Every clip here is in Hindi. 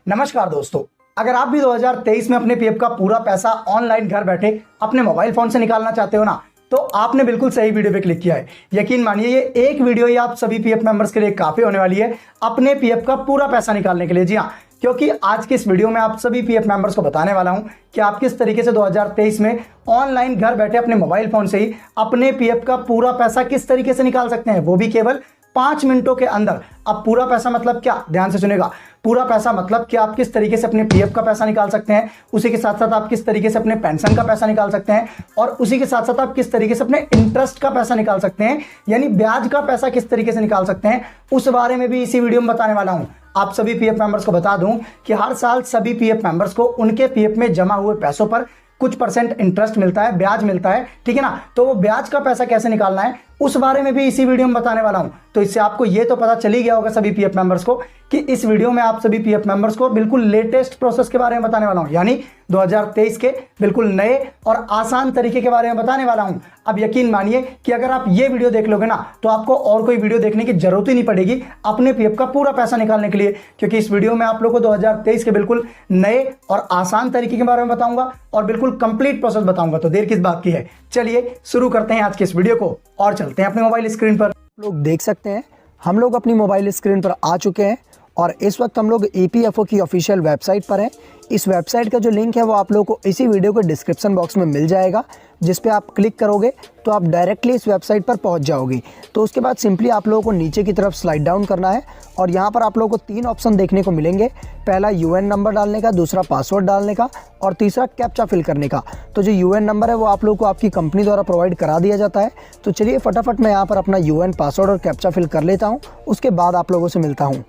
नमस्कार दोस्तों, अगर आप भी 2023 में अपने पीएफ का पूरा पैसा ऑनलाइन घर बैठे अपने मोबाइल फोन से निकालना चाहते हो ना, तो आपने बिल्कुल सही वीडियो पे क्लिक किया है। यकीन मानिए ये एक वीडियो ही आप सभी पीएफ मेंबर्स के लिए काफी होने वाली है अपने पीएफ का पूरा पैसा निकालने के लिए। जी हाँ, क्योंकि आज की इस वीडियो में आप सभी पीएफ मेंबर्स को बताने वाला हूं कि आप किस तरीके से 2023 में ऑनलाइन घर बैठे अपने मोबाइल फोन से ही अपने पीएफ का पूरा पैसा किस तरीके से निकाल सकते हैं, वो भी केवल 5 मिनटों के अंदर। अब पूरा पैसा मतलब क्या, ध्यान से सुनेगा। पूरा पैसा मतलब कि आप किस तरीके से अपने पीएफ का पैसा निकाल सकते हैं, उसी के साथ साथ आप किस तरीके से अपने पेंशन का पैसा निकाल सकते हैं, और उसी के साथ साथ आप किस तरीके से अपने इंटरेस्ट का पैसा निकाल सकते हैं, यानी ब्याज का पैसा किस तरीके से निकाल सकते हैं, उस बारे में भी इसी वीडियो में बताने वाला हूं। आप सभी पीएफ मेंबर्स को बता दूं कि हर साल सभी पीएफ मेंबर्स को उनके पीएफ में जमा हुए पैसों पर कुछ परसेंट इंटरेस्ट मिलता है, ब्याज मिलता है, ठीक है ना। तो वो ब्याज का पैसा कैसे निकालना है उस बारे में भी इसी वीडियो में बताने वाला हूं। तो इससे आपको ये तो पता चल ही गया होगा सभी पीएफ मेंबर्स को कि इस वीडियो में आप सभी पीएफ मेंबर्स को बिल्कुल लेटेस्ट प्रोसेस के बारे में बताने वाला हूं, यानी 2023 के बिल्कुल नए और आसान तरीके के बारे में बताने वाला हूं। अब यकीन मानिए कि अगर आप ये वीडियो देख लोगे ना, तो आपको और कोई वीडियो देखने की जरूरत ही नहीं पड़ेगी अपने पीएफ का पूरा पैसा निकालने के लिए, क्योंकि इस वीडियो में आप लोगों को 2023 के बिल्कुल नए और आसान तरीके के बारे में बताऊंगा और बिल्कुल कंप्लीट प्रोसेस बताऊंगा। तो देर किस बात की है, चलिए शुरू करते हैं आज के इस वीडियो को और चलते हैं अपने मोबाइल स्क्रीन पर। लोग देख सकते हैं हम लोग अपनी मोबाइल स्क्रीन पर आ चुके हैं और इस वक्त हम लोग ईपीएफओ की ऑफिशियल वेबसाइट पर हैं। इस वेबसाइट का जो लिंक है वो आप लोगों को इसी वीडियो के डिस्क्रिप्शन बॉक्स में मिल जाएगा, जिस पे आप क्लिक करोगे तो आप डायरेक्टली इस वेबसाइट पर पहुंच जाओगे। तो उसके बाद सिंपली आप लोगों को नीचे की तरफ स्लाइड डाउन करना है और यहाँ पर आप लोगों को 3 ऑप्शन देखने को मिलेंगे। पहला यूएन नंबर डालने का, दूसरा पासवर्ड डालने का और तीसरा कैप्चा फिल करने का। तो जो यूएन नंबर है वो आप लोगों को आपकी कंपनी द्वारा प्रोवाइड करा दिया जाता है। तो चलिए फटाफट मैं यहाँ पर अपना यूएन, पासवर्ड और कैप्चा फिल कर लेता हूँ, उसके बाद आप लोगों से मिलता हूँ।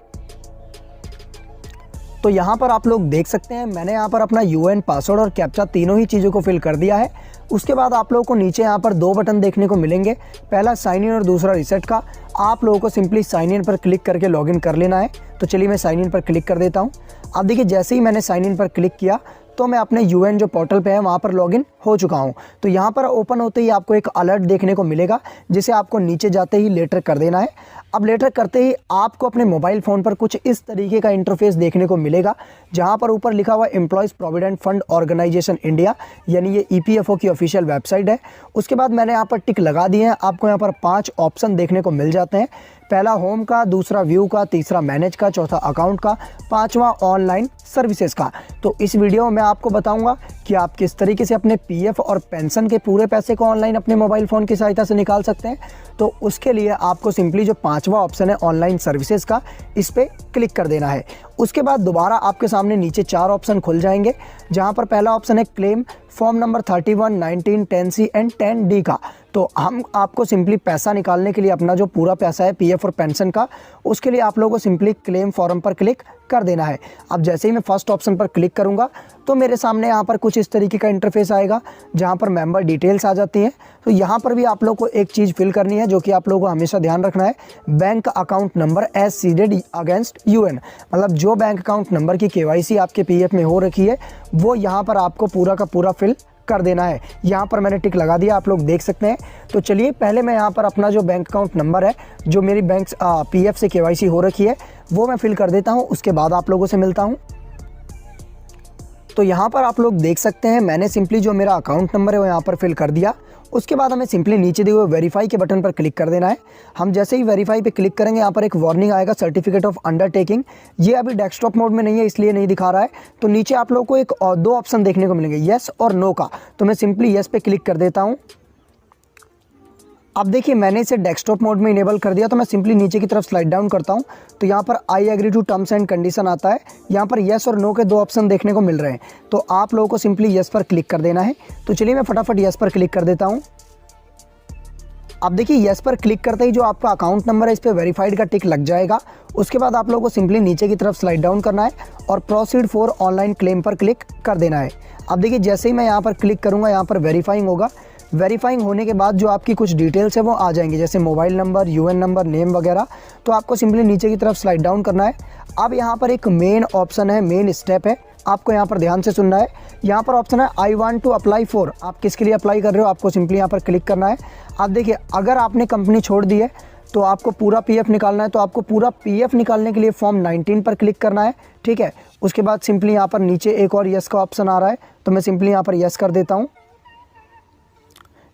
तो यहाँ पर आप लोग देख सकते हैं मैंने यहाँ पर अपना यूएन, पासवर्ड और कैप्चा तीनों ही चीज़ों को फिल कर दिया है। उसके बाद आप लोगों को नीचे यहाँ पर 2 बटन देखने को मिलेंगे, पहला साइन इन और दूसरा रीसेट का। आप लोगों को सिंपली साइन इन पर क्लिक करके लॉगिन कर लेना है। तो चलिए मैं साइन इन पर क्लिक कर देता हूँ। अब देखिए जैसे ही मैंने साइन इन पर क्लिक किया तो मैं अपने यूएन जो पोर्टल पे है वहाँ पर लॉगिन हो चुका हूँ। तो यहाँ पर ओपन होते ही आपको एक अलर्ट देखने को मिलेगा, जिसे आपको नीचे जाते ही लेटर कर देना है। अब लेटर करते ही आपको अपने मोबाइल फ़ोन पर कुछ इस तरीके का इंटरफेस देखने को मिलेगा, जहाँ पर ऊपर लिखा हुआ employees provident fund organisation India, यानी ये ईपीएफओ की ऑफिशियल वेबसाइट है। उसके बाद मैंने यहाँ पर टिक लगा दिए हैं। आपको यहाँ पर 5 ऑप्शन देखने को मिल जाते हैं, पहला होम का, दूसरा व्यू का, तीसरा मैनेज का, चौथा अकाउंट का, 5वां ऑनलाइन सर्विसेज का। तो इस वीडियो में मैं आपको बताऊंगा कि आप किस तरीके से अपने पीएफ और पेंशन के पूरे पैसे को ऑनलाइन अपने मोबाइल फ़ोन की सहायता से निकाल सकते हैं। तो उसके लिए आपको सिंपली जो 5वां ऑप्शन है ऑनलाइन सर्विसेज का, इस पर क्लिक कर देना है। उसके बाद दोबारा आपके सामने नीचे 4 ऑप्शन खुल जाएंगे, जहां पर पहला ऑप्शन है claim form number 31, 19, 10C and 10D का। तो हम आपको सिंपली पैसा निकालने के लिए अपना जो पूरा पैसा है पीएफ और पेंशन का, उसके लिए आप लोगों को सिंपली क्लेम फॉर्म पर क्लिक कर देना है। अब जैसे ही मैं फर्स्ट ऑप्शन पर क्लिक करूंगा तो मेरे सामने यहाँ पर कुछ इस तरीके का इंटरफेस आएगा, जहाँ पर मेंबर डिटेल्स आ जाती हैं। तो यहाँ पर भी आप लोग को एक चीज़ फिल करनी है, जो कि आप लोगों को हमेशा ध्यान रखना है, bank account number as seeded against UAN. मतलब जो बैंक अकाउंट नंबर की केवाईसी आपके पीएफ में हो रखी है वो यहाँ पर आपको पूरा का पूरा फिल कर देना है। यहाँ पर मैंने टिक लगा दिया, आप लोग देख सकते हैं। तो चलिए पहले मैं यहाँ पर अपना जो बैंक अकाउंट नंबर है, जो मेरी बैंक पीएफ से केवाईसी हो रखी है, वो मैं फिल कर देता हूँ। उसके बाद आप लोगों से मिलता हूँ। तो यहाँ पर आप लोग देख सकते हैं मैंने सिंपली जो मेरा अकाउंट नंबर है वो यहाँ पर फिल कर दिया। उसके बाद हमें सिंपली नीचे दिए हुए वेरीफाई के बटन पर क्लिक कर देना है। हम जैसे ही वेरीफाई पे क्लिक करेंगे यहाँ पर एक वार्निंग आएगा, सर्टिफिकेट ऑफ अंडरटेकिंग। ये अभी डेस्कटॉप मोड में नहीं है, इसलिए नहीं दिखा रहा है। तो नीचे आप लोगों को एक और 2 ऑप्शन देखने को मिलेंगे, येस और नो का। तो मैं सिंपली येस पे क्लिक कर देता हूँ। अब देखिए मैंने इसे डेस्कटॉप मोड में इनेबल कर दिया। तो मैं सिंपली नीचे की तरफ स्लाइड डाउन करता हूं, तो यहाँ पर I agree to terms and condition आता है। यहाँ पर येस और नो के 2 ऑप्शन देखने को मिल रहे हैं। तो आप लोगों को सिंपली येस पर क्लिक कर देना है। तो चलिए मैं फटाफट येस पर क्लिक कर देता हूँ। अब देखिए येस पर क्लिक करते ही जो आपका अकाउंट नंबर है इस पर वेरीफाइड का टिक लग जाएगा। उसके बाद आप लोगों को सिंपली नीचे की तरफ स्लाइड डाउन करना है और प्रोसीड फॉर ऑनलाइन क्लेम पर क्लिक कर देना है। अब देखिए जैसे ही मैं यहाँ पर क्लिक करूँगा, यहाँ पर वेरीफाइंग होगा। वेरीफाइंग होने के बाद जो आपकी कुछ डिटेल्स है वो आ जाएंगे, जैसे mobile number, UN number, name वगैरह। तो आपको सिंपली नीचे की तरफ स्लाइड डाउन करना है। अब यहाँ पर एक मेन ऑप्शन है, मेन स्टेप है, आपको यहाँ पर ध्यान से सुनना है। यहाँ पर ऑप्शन है I want to apply for, आप किसके लिए अप्लाई कर रहे हो, आपको सिंपली यहाँ पर क्लिक करना है। आप देखिए अगर आपने कंपनी छोड़ दी है तो आपको पूरा पीएफ निकालना है, तो आपको पूरा पीएफ निकालने के लिए फॉर्म 19 पर क्लिक करना है, ठीक है। उसके बाद सिंपली यहाँ पर नीचे एक और यस का ऑप्शन आ रहा है, तो मैं सिंपली यहाँ पर यस कर देता हूँ।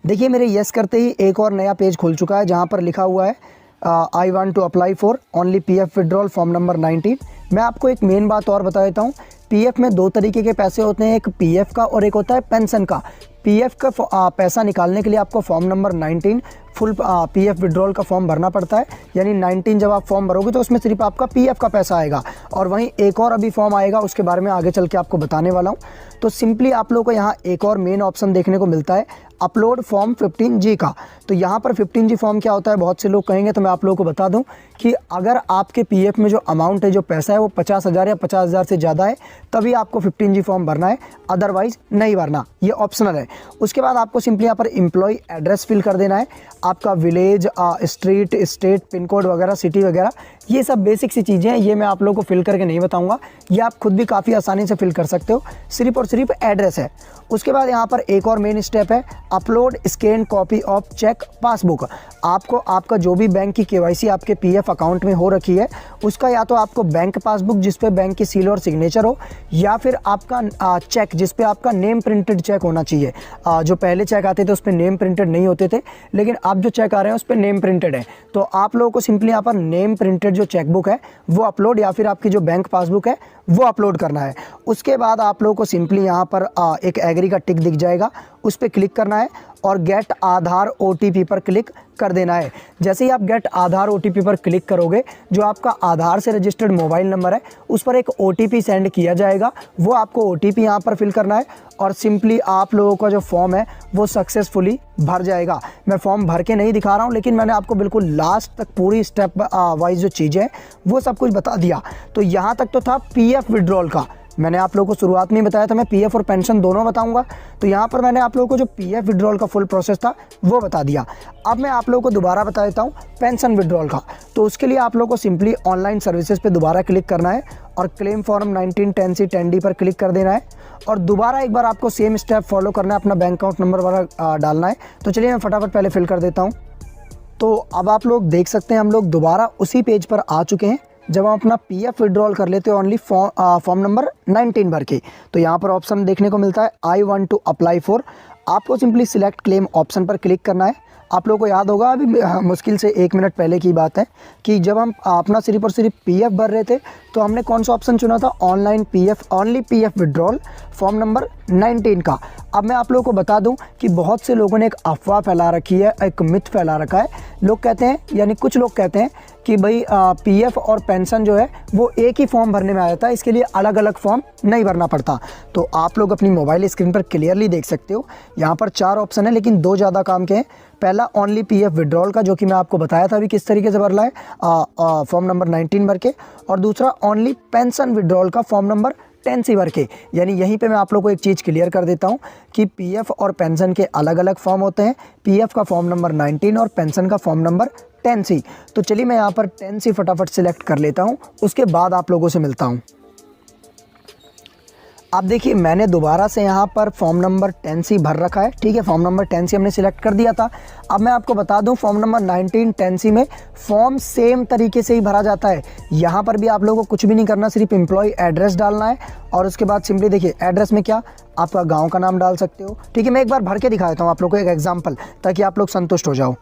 देखिए मेरे यस करते ही एक और नया पेज खुल चुका है जहाँ पर लिखा हुआ है I want to apply for only PF withdrawal form number 19। मैं आपको एक मेन बात और बता देता हूँ, पीएफ में दो तरीके के पैसे होते हैं, एक पीएफ का और एक होता है पेंशन का। पीएफ का पैसा निकालने के लिए आपको form number 19 full PF withdrawal का फॉर्म भरना पड़ता है, यानी 19 जब आप फॉर्म भरोगे तो उसमें सिर्फ आपका पीएफ का पैसा आएगा। और वहीं एक और अभी फॉर्म आएगा, उसके बारे में आगे चल के आपको बताने वाला हूँ। तो सिंपली आप लोगों को यहाँ एक और मेन ऑप्शन देखने को मिलता है, अपलोड फॉर्म 15G का। तो यहाँ पर 15G फॉर्म क्या होता है, बहुत से लोग कहेंगे, तो मैं आप लोगों को बता दूं कि अगर आपके पीएफ में जो अमाउंट है, जो पैसा है, वो 50,000 या 50,000 से ज़्यादा है, तभी आपको 15G फॉर्म भरना है, अदरवाइज़ नहीं भरना, ये ऑप्शनल है। उसके बाद आपको सिंपली यहाँ पर एम्प्लॉय एड्रेस फिल कर देना है, आपका village, street, state, pin code वगैरह, सिटी वगैरह, ये सब बेसिक सी चीज़ें हैं, ये मैं आप लोगों को फिल करके नहीं बताऊँगा, ये आप खुद भी काफ़ी आसानी से फिल कर सकते हो, सिर्फ और सिर्फ एड्रेस है। उसके बाद यहाँ पर एक और मेन स्टेप है, upload scan copy of cheque passbook. आपको आपका जो भी बैंक की केवाईसी आपके पीएफ अकाउंट में हो रखी है, उसका या तो आपको बैंक पासबुक जिस पे बैंक की सील और सिग्नेचर हो, या फिर आपका चेक जिस पे आपका नेम प्रिंटेड चेक होना चाहिए। जो पहले चेक आते थे उस पर नेम प्रिंटेड नहीं होते थे, लेकिन अब जो चेक आ रहे हैं उस पर नेम प्रिंटेड है। तो आप लोगों को सिंपली यहाँ पर नेम प्रिंटेड जो चेकबुक है वो अपलोड, या फिर आपकी जो बैंक पासबुक है वो अपलोड करना है। उसके बाद आप लोगों को सिंपली यहाँ पर एक एग्री का टिक दिख जाएगा, उस पर क्लिक करना है और गेट आधार ओटीपी पर क्लिक कर देना है। जैसे ही आप गेट आधार ओटीपी पर क्लिक करोगे, जो आपका आधार से रजिस्टर्ड मोबाइल नंबर है उस पर एक ओटीपी सेंड किया जाएगा, वो आपको ओटीपी यहाँ पर फिल करना है और सिंपली आप लोगों का जो फॉर्म है वो सक्सेसफुली भर जाएगा। मैं फॉर्म भर के नहीं दिखा रहा हूँ, लेकिन मैंने आपको बिल्कुल लास्ट तक पूरी स्टेप वाइज जो चीज़ें हैं वो सब कुछ बता दिया। तो यहाँ तक तो था पीएफ विड्रॉल का। मैंने आप लोगों को शुरुआत में बताया था मैं पीएफ और पेंशन दोनों बताऊंगा, तो यहाँ पर मैंने आप लोगों को जो पीएफ विड्रॉल का फुल प्रोसेस था वो बता दिया। अब मैं आप लोगों को दोबारा बता देता हूँ पेंशन विड्रॉल का। तो उसके लिए आप लोगों को सिंपली ऑनलाइन सर्विसेज पे दोबारा क्लिक करना है और क्लेम फॉर्म 19 10C 10D पर क्लिक कर देना है और दोबारा एक बार आपको सेम स्टेप फॉलो करना है, अपना बैंक अकाउंट नंबर वाला डालना है। तो चलिए मैं फटाफट पहले फिल कर देता हूँ। तो अब आप लोग देख सकते हैं हम लोग दोबारा उसी पेज पर आ चुके हैं जब हम अपना पीएफ विड्रॉल कर लेते हैं ओनली फॉर्म नंबर 19 भर के। तो यहाँ पर ऑप्शन देखने को मिलता है I want to apply for. आपको सिंपली सिलेक्ट क्लेम ऑप्शन पर क्लिक करना है। आप लोगों को याद होगा अभी मुश्किल से 1 मिनट पहले की बात है कि जब हम अपना सिर्फ और सिर्फ पीएफ भर रहे थे तो हमने कौन सा ऑप्शन चुना था, online PF only PF withdrawal form number 19 का। अब मैं आप लोगों को बता दूं कि बहुत से लोगों ने एक अफवाह फैला रखी है, एक मिथ फैला रखा है। लोग कहते हैं, यानी कुछ लोग कहते हैं कि भाई पीएफ और पेंशन जो है वो एक ही फॉर्म भरने में आ जाता है, इसके लिए अलग अलग फॉर्म नहीं भरना पड़ता। तो आप लोग अपनी मोबाइल स्क्रीन पर क्लियरली देख सकते हो, यहाँ पर 4 ऑप्शन है लेकिन 2 ज़्यादा काम के हैं। पहला ओनली पीएफ विड्रॉल का, जो कि मैं आपको बताया था अभी किस तरीके से भरना है फॉर्म नंबर 19 भर के, और दूसरा ओनली पेंशन विड्रॉल का फॉर्म नंबर 10C भर के। यानी यहीं पे मैं आप लोगों को एक चीज़ क्लियर कर देता हूँ कि पीएफ और पेंशन के अलग अलग फॉर्म होते हैं। पीएफ का फॉर्म नंबर 19 और पेंशन का फॉर्म नंबर 10C। तो चलिए मैं यहाँ पर 10C फटाफट सिलेक्ट कर लेता हूँ, उसके बाद आप लोगों से मिलता हूँ। आप देखिए मैंने दोबारा से यहाँ पर फॉर्म नंबर 10C भर रखा है, ठीक है। फॉर्म नंबर 10C हमने सिलेक्ट कर दिया था। अब मैं आपको बता दूं फॉर्म नंबर 19 10C में फॉर्म सेम तरीके से ही भरा जाता है। यहाँ पर भी आप लोगों को कुछ भी नहीं करना, सिर्फ एम्प्लॉय एड्रेस डालना है और उसके बाद सिंपली देखिए एड्रेस में क्या आपका गाँव का नाम डाल सकते हो, ठीक है। मैं एक बार भर के दिखा देता हूँ आप लोग को एक एग्जाम्पल, ताकि आप लोग संतुष्ट हो जाओ।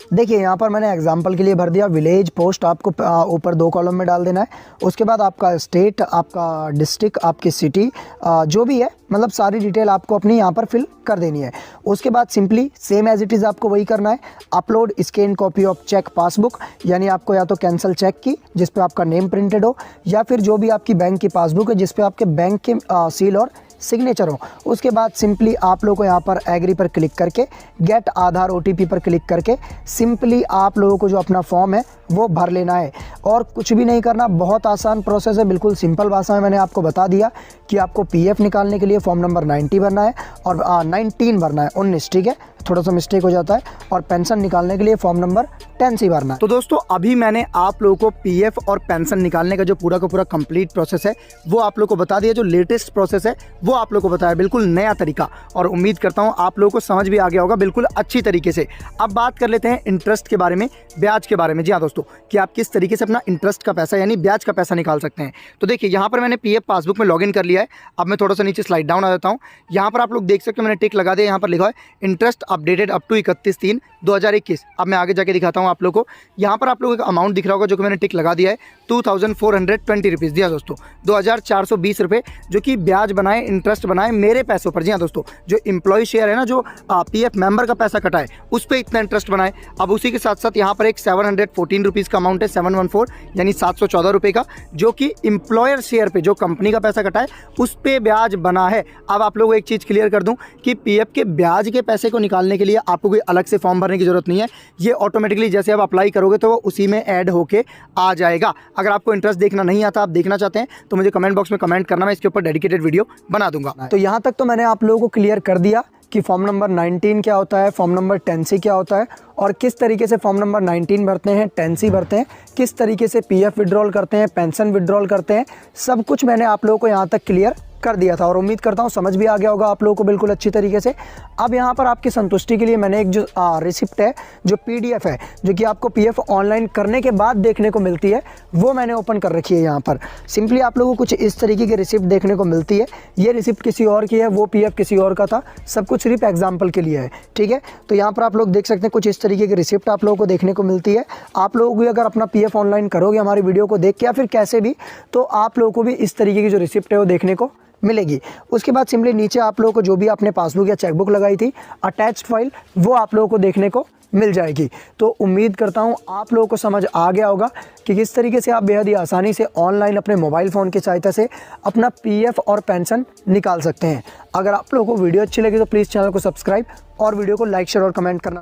देखिए यहाँ पर मैंने एग्जाम्पल के लिए भर दिया विलेज, पोस्ट आपको ऊपर 2 कॉलम में डाल देना है। उसके बाद आपका स्टेट, आपका डिस्ट्रिक्ट, आपकी सिटी, जो भी है मतलब सारी डिटेल आपको अपनी यहाँ पर फिल कर देनी है। उसके बाद simply same as it is आपको वही करना है, upload scan copy of cheque passbook. यानी आपको या तो कैंसिल चेक की जिस पे आपका नेम प्रिंटेड हो, या फिर जो भी आपकी बैंक की पासबुक है जिस पे आपके बैंक के सील और सिग्नेचर हो। उसके बाद सिंपली आप लोगों को यहाँ पर एग्री पर क्लिक करके गेट आधार ओटीपी पर क्लिक करके सिंपली आप लोगों को जो अपना फॉर्म है वो भर लेना है और कुछ भी नहीं करना। बहुत आसान प्रोसेस है, बिल्कुल सिंपल भाषा में मैंने आपको बता दिया कि आपको पीएफ निकालने के लिए फॉर्म नंबर 90 भरना है और 19 भरना है, 19, ठीक है, थोड़ा सा मिस्टेक हो जाता है। और पेंशन निकालने के लिए फॉर्म नंबर 10C भरना है। तो दोस्तों अभी मैंने आप लोगों को पीएफ और पेंशन निकालने का जो पूरा का पूरा कंप्लीट प्रोसेस है वो आप लोगों को बता दिया। जो लेटेस्ट प्रोसेस है वो आप लोगों को बताया, बिल्कुल नया तरीका, और उम्मीद करता हूं आप लोगों को समझ भी आ गया होगा बिल्कुल अच्छी तरीके से। अब बात कर लेते हैं इंटरेस्ट के बारे में, ब्याज के बारे में। जी हाँ दोस्तों, कि आप किस तरीके से अपना इंटरेस्ट का पैसा यानी ब्याज का पैसा निकाल सकते हैं। तो देखिए यहाँ पर मैंने पीएफ पासबुक में लॉगिन कर लिया है। अब मैं थोड़ा सा नीचे स्लाइड डाउन आ जाता हूँ। यहाँ पर आप लोग देख सकते हो मैंने टिक लगा दिया, यहाँ पर लिखा है इंटरेस्ट अपडेटेड अप टू 31/3/2021। अब मैं आगे जाके दिखाता हूँ आप लोगों को। यहाँ पर आप लोगों का अमाउंट दिख रहा होगा जो कि मैंने टिक लगा दिया है, 2420 रुपीज़ दिया दोस्तों, 2420 रुपये जो कि ब्याज बनाए, इंटरेस्ट बनाए मेरे पैसों पर। जी हाँ दोस्तों, जो एम्प्लॉय शेयर है ना, जो पीएफ मेंबर का पैसा कटा है उस पर इतना इंटरेस्ट बनाए। अब उसी के साथ साथ यहाँ पर एक 714 रुपीज़ का अमाउंट है, 714 यानी 714 रुपये का, जो कि एम्प्लॉयर शेयर पे जो कंपनी का पैसा कटा है उस पर ब्याज बना है। अब आप लोगों को एक चीज़ क्लियर कर दूं कि पीएफ के ब्याज के पैसे को निकालने के लिए आपको कोई अलग से फॉर्म भरने की जरूरत नहीं है। ये ऑटोमेटिकली जैसे आप अप्लाई करोगे तो वो उसी में ऐड होके आ जाएगा। अगर आपको इंटरेस्ट देखना नहीं आता, आप देखना चाहते हैं तो मुझे कमेंट बॉक्स में कमेंट करना, मैं इसके ऊपर डेडिकेटेड वीडियो बना दूंगा। तो यहाँ तक तो मैंने आप लोगों को क्लियर कर दिया कि फॉर्म नंबर 19 क्या होता है, फॉर्म नंबर 10C क्या होता है और किस तरीके से फॉर्म नंबर 19 भरते हैं, 10C भरते हैं, किस तरीके से पीएफ विड्रॉल करते हैं, पेंशन विड्रॉल करते हैं, सब कुछ मैंने आप लोगों को यहाँ तक क्लियर कर दिया था और उम्मीद करता हूँ समझ भी आ गया होगा आप लोगों को बिल्कुल अच्छी तरीके से। अब यहाँ पर आपकी संतुष्टि के लिए मैंने एक जो रिसिप्ट है, जो पीडीएफ है, जो कि आपको पीएफ ऑनलाइन करने के बाद देखने को मिलती है, वो मैंने ओपन कर रखी है। यहाँ पर सिंपली आप लोगों को कुछ इस तरीके की रिसिप्ट देखने को मिलती है। ये रिसिप्ट किसी और की है, वो पीएफ किसी और का था, सब कुछ सिर्फ एग्जाम्पल के लिए है, ठीक है। तो यहाँ पर आप लोग देख सकते हैं कुछ इस तरीके की रिसिप्ट आप लोगों को देखने को मिलती है। आप लोग भी अगर अपना पीएफ ऑनलाइन करोगे हमारी वीडियो को देख के या फिर कैसे भी, तो आप लोगों को भी इस तरीके की जो रिसिप्ट है वो देखने को मिलेगी। उसके बाद सिंपली नीचे आप लोगों को जो भी आपने पासबुक या चेकबुक लगाई थी, अटैच्ड फाइल, वो आप लोगों को देखने को मिल जाएगी। तो उम्मीद करता हूँ आप लोगों को समझ आ गया होगा कि किस तरीके से आप बेहद ही आसानी से ऑनलाइन अपने मोबाइल फ़ोन की सहायता से अपना पीएफ और पेंशन निकाल सकते हैं। अगर आप लोगों को वीडियो अच्छी लगी तो प्लीज़ चैनल को सब्सक्राइब और वीडियो को लाइक, शेयर और कमेंट करना